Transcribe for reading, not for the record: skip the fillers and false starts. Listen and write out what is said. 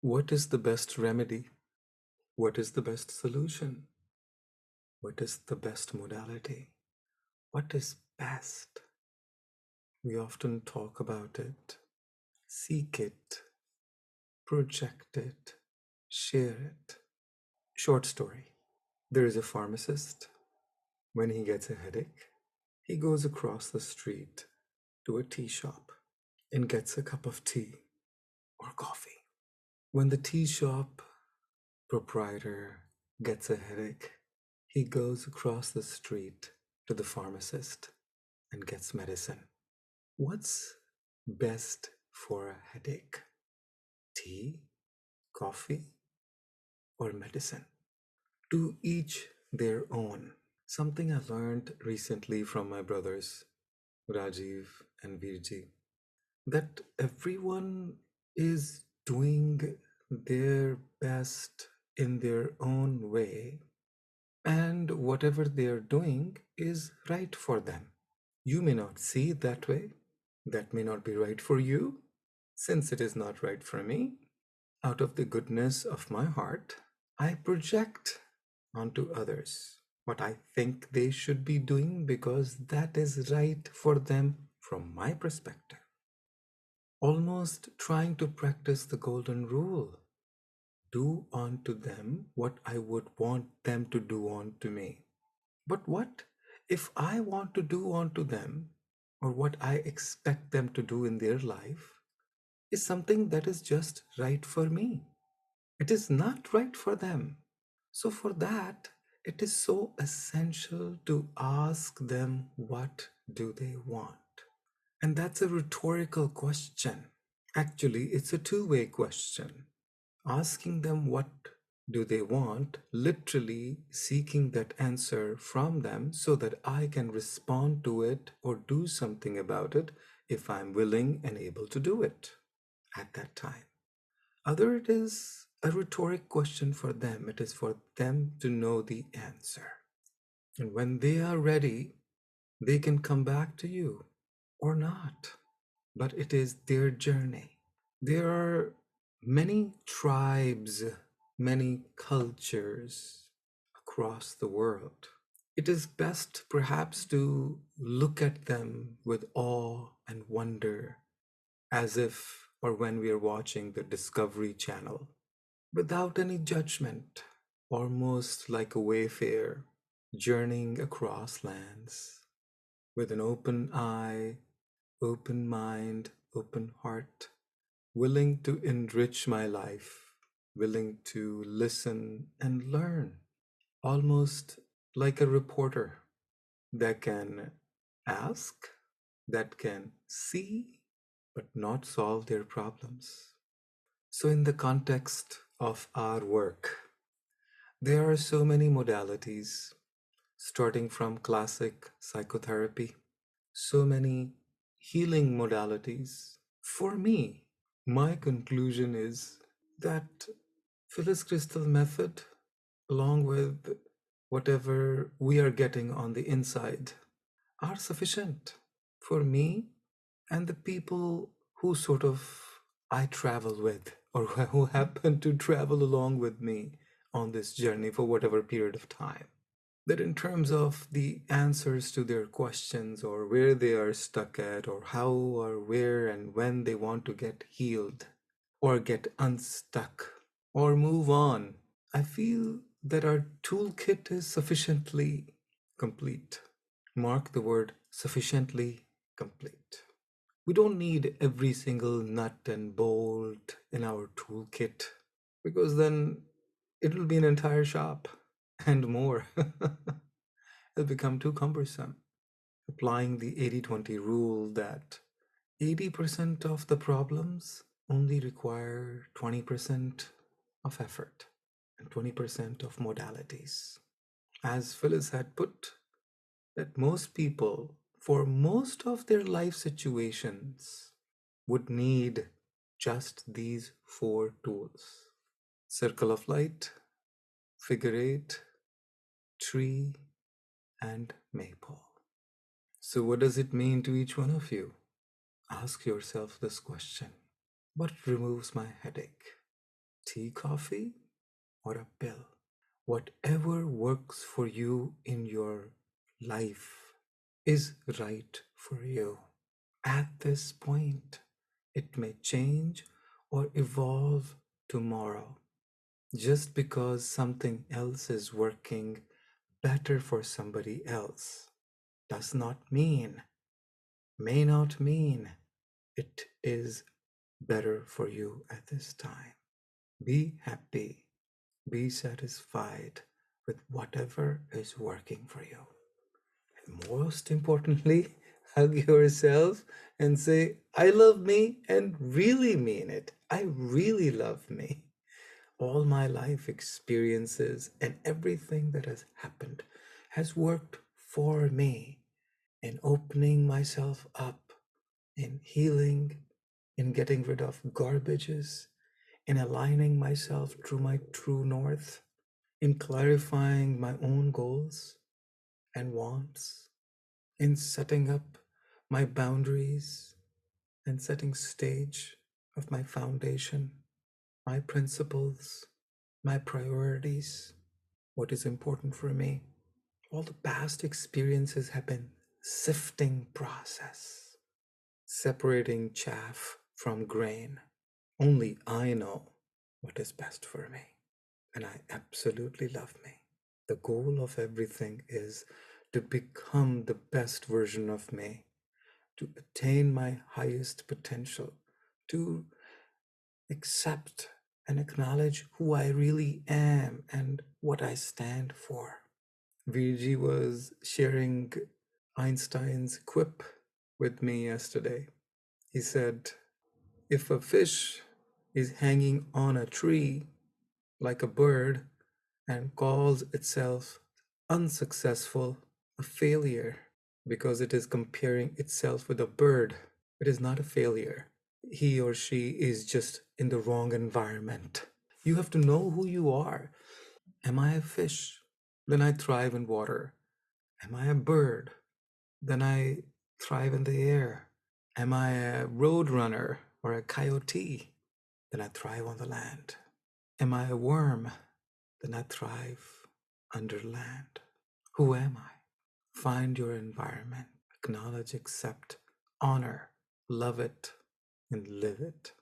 What is the best remedy? What is the best solution? What is the best modality? What is best? We often talk about it, seek it, project it, share it. Short story. There is a pharmacist. When he gets a headache, he goes across the street to a tea shop and gets a cup of tea or coffee. When the tea shop proprietor gets a headache, he goes across the street to the pharmacist and gets medicine. What's best for a headache? Tea, coffee, or medicine? To each their own. Something I learned recently from my brothers, Rajiv and Virji, that everyone is doing their best in their own way, and whatever they are doing is right for them. You may not see it that way. That may not be right for you. Since it is not right for me, out of the goodness of my heart, I project onto others what I think they should be doing because that is right for them from my perspective. Almost trying to practice the golden rule: do unto them what I would want them to do unto me. But what if I want to do unto them, or what I expect them to do in their life, is something that is just right for me? It is not right for them. So, for that, it is so essential to ask them what do they want. And that's a rhetorical question. Actually, it's a two-way question. Asking them what do they want, literally seeking that answer from them so that I can respond to it or do something about it if I'm willing and able to do it at that time. Other, it is a rhetoric question for them. It is for them to know the answer. And when they are ready, they can come back to you or not. But it is their journey. There are many tribes, many cultures across the world. It is best perhaps to look at them with awe and wonder, as if or when we are watching the Discovery Channel, without any judgment, almost like a wayfarer journeying across lands, with an open eye, open mind, open heart, willing to enrich my life, willing to listen and learn, almost like a reporter that can ask, that can see, but not solve their problems. So, in the context of our work, there are so many modalities, starting from classic psychotherapy, so many healing modalities. For me, my conclusion is that Phyllis Crystal method, along with whatever we are getting on the inside, are sufficient for me and the people who sort of I travel with or who happen to travel along with me on this journey for whatever period of time. That in terms of the answers to their questions or where they are stuck at or how or where and when they want to get healed or get unstuck or move on, I feel that our toolkit is sufficiently complete. Mark the word sufficiently complete. We don't need every single nut and bolt in our toolkit because then it will be an entire shop and more. It'll become too cumbersome. Applying the 80-20 rule that 80% of the problems only require 20% of effort and 20% of modalities. As Phyllis had put, that most people, for most of their life situations, would need just these four tools: circle of light, figure eight, tree, and maple. So, what does it mean to each one of you? Ask yourself this question: what removes my headache? tea, coffee, or a pill. Whatever works for you in your life is right for you. At this point, it may change or evolve tomorrow. Just because something else is working better for somebody else does not mean, may not mean, it is better for you at this time. Be happy, be satisfied with whatever is working for you. And most importantly, hug yourself and say, I love me, and really mean it. I really love me. All my life experiences and everything that has happened has worked for me in opening myself up, in healing, in getting rid of garbages, in aligning myself to my true north, in clarifying my own goals and wants, in setting up my boundaries and setting stage of my foundation, my principles, my priorities, what is important for me. All the past experiences have been sifting process, separating chaff from grain. Only I know what is best for me, and I absolutely love me. The goal of everything is to become the best version of me, to attain my highest potential, to accept and acknowledge who I really am and what I stand for. Virji was sharing Einstein's quip with me yesterday. He said, if a fish is hanging on a tree like a bird and calls itself unsuccessful, a failure, because it is comparing itself with a bird, it is not a failure. He or she is just in the wrong environment. You have to know who you are. Am I a fish? Then I thrive in water. Am I a bird? Then I thrive in the air. Am I a road runner or a coyote? Then I thrive on the land. Am I a worm? Then I thrive under land. Who am I? Find your environment, acknowledge, accept, honor, love it, and live it.